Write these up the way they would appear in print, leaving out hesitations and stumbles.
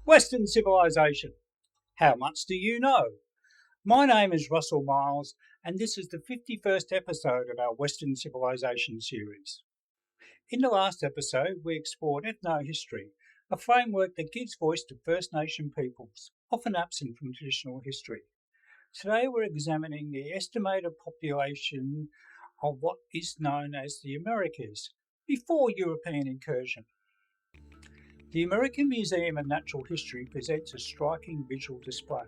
Western Civilization. How much do you know? My name is Russell Miles, and this is the 51st episode of our Western Civilization series. In the last episode, we explored ethnohistory, a framework that gives voice to First Nation peoples, often absent from traditional history. Today, we're examining the estimated population of what is known as the Americas before European incursion. The American Museum of Natural History presents a striking visual display.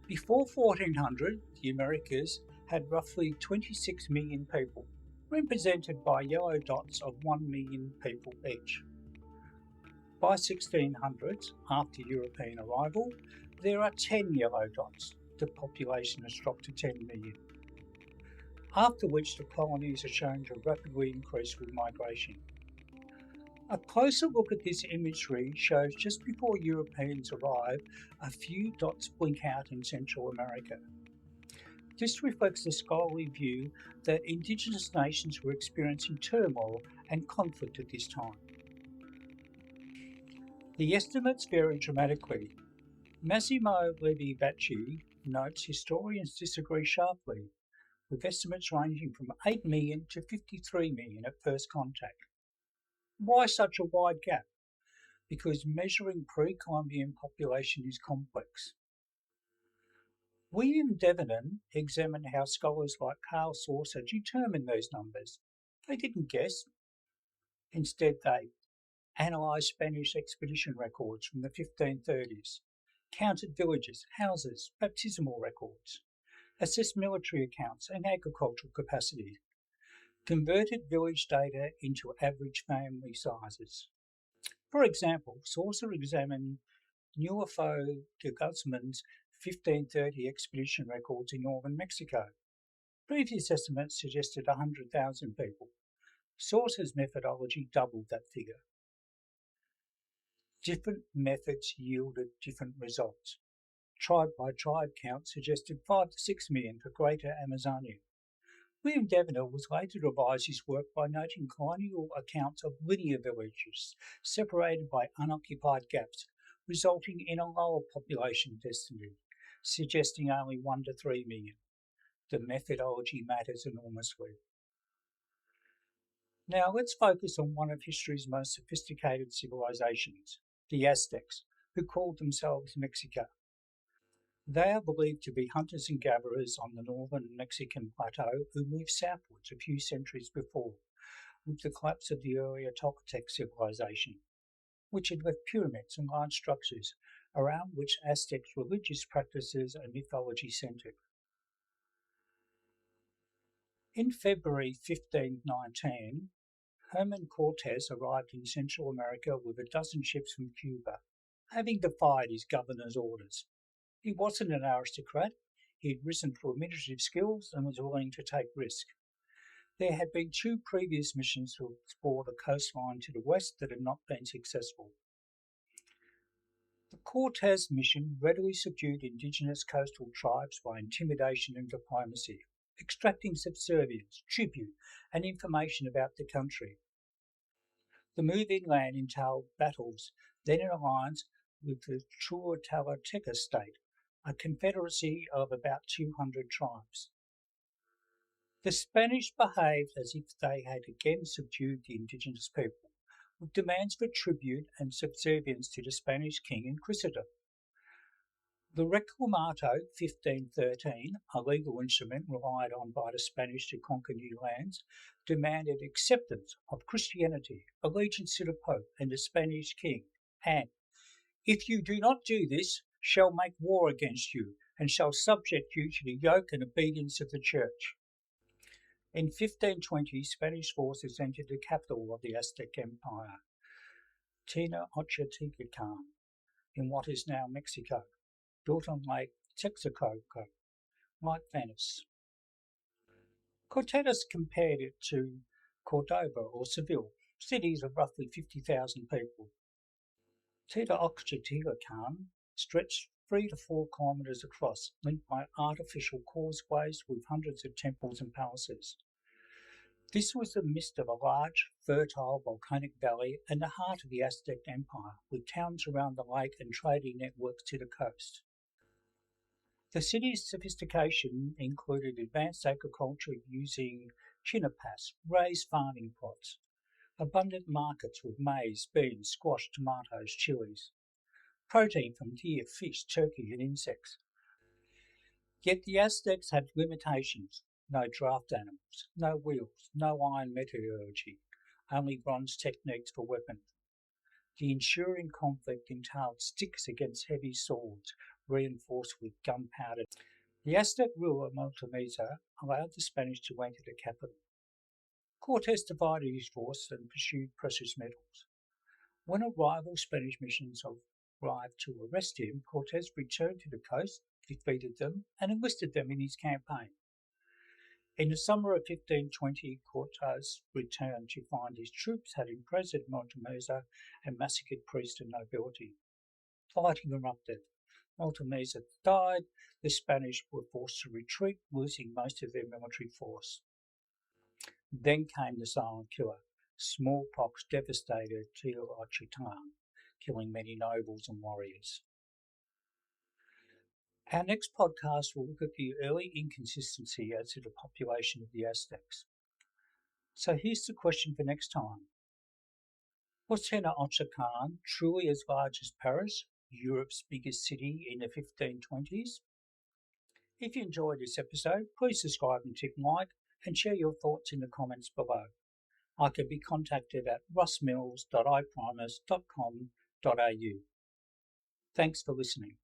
Before 1400, the Americas had roughly 26 million people, represented by yellow dots of 1 million people each. By 1600s, after European arrival, there are 10 yellow dots. The population has dropped to 10 million. After which the colonies are shown to rapidly increase with migration. A closer look at this imagery shows just before Europeans arrive, a few dots blink out in Central America. This reflects the scholarly view that indigenous nations were experiencing turmoil and conflict at this time. The estimates vary dramatically. Massimo Levi-Bacci notes historians disagree sharply, with estimates ranging from 8 million to 53 million at first contact. Why such a wide gap? Because measuring pre-Columbian population is complex. William Devenon examined how scholars like Carl Saucer determined those numbers. They didn't guess. Instead, they analysed Spanish expedition records from the 1530s, counted villages, houses, baptismal records, assessed military accounts and agricultural capacity, converted village data into average family sizes. For example, Saucer examined Nuevo de Guzman's 1530 expedition records in northern Mexico. Previous estimates suggested 100,000 people. Saucer's methodology doubled that figure. Different methods yielded different results. Tribe-by-tribe count suggested 5 to 6 million for Greater Amazonia. William Devener was later to revise his work by noting colonial accounts of linear villages separated by unoccupied gaps, resulting in a lower population density, suggesting only 1 to 3 million. The methodology matters enormously. Now let's focus on one of history's most sophisticated civilizations, the Aztecs, who called themselves Mexica. They are believed to be hunters and gatherers on the northern Mexican plateau who moved southwards a few centuries before, with the collapse of the earlier Toltec civilization, which had left pyramids and large structures around which Aztecs' religious practices and mythology centered. In February 1519, Herman Cortes arrived in Central America with a dozen ships from Cuba, having defied his governor's orders. He wasn't an aristocrat. He had risen through administrative skills and was willing to take risk. There had been 2 previous missions to explore the coastline to the west that had not been successful. The Cortes mission readily subdued indigenous coastal tribes by intimidation and diplomacy, extracting subservience, tribute, and information about the country. The move inland entailed battles, then an alliance with the Churutalateca state, a confederacy of about 200 tribes. The Spanish behaved as if they had again subdued the indigenous people, with demands for tribute and subservience to the Spanish king and Christendom. The Reclamato 1513, a legal instrument relied on by the Spanish to conquer new lands, demanded acceptance of Christianity, allegiance to the Pope and the Spanish king, and, if you do not do this, shall make war against you, and shall subject you to the yoke and obedience of the Church. In 1520, Spanish forces entered the capital of the Aztec Empire, Tenochtitlan, in what is now Mexico, built on Lake Texcoco, like Venice. Cortes compared it to Cordoba or Seville, cities of roughly 50,000 people. Tenochtitlan stretched 3 to 4 kilometres across, linked by artificial causeways with hundreds of temples and palaces. This was the midst of a large, fertile volcanic valley and the heart of the Aztec Empire, with towns around the lake and trading networks to the coast. The city's sophistication included advanced agriculture using chinapas, raised farming plots, abundant markets with maize, beans, squash, tomatoes, chilies, protein from deer, fish, turkey, and insects. Yet the Aztecs had limitations: no draft animals, no wheels, no iron metallurgy, only bronze techniques for weapons. The ensuing conflict entailed sticks against heavy swords, reinforced with gunpowder. The Aztec ruler Montemesa allowed the Spanish to enter the capital. Cortes divided his force and pursued precious metals. When a rival Spanish missions arrived to arrest him, Cortes returned to the coast, defeated them, and enlisted them in his campaign. In the summer of 1520, Cortes returned to find his troops had imprisoned Montemesa and massacred priests and nobility. Fighting erupted. Montemesa died. The Spanish were forced to retreat, losing most of their military force. Then came the silent killer. Smallpox devastated Tenochtitlan, killing many nobles and warriors. Our next podcast will look at the early inconsistency as to the population of the Aztecs. So here's the question for next time. Was Tenochtitlan truly as large as Paris, Europe's biggest city in the 1520s? If you enjoyed this episode, please subscribe and tick like, and share your thoughts in the comments below. I can be contacted at russmills.iprimus.com.au. Thanks for listening.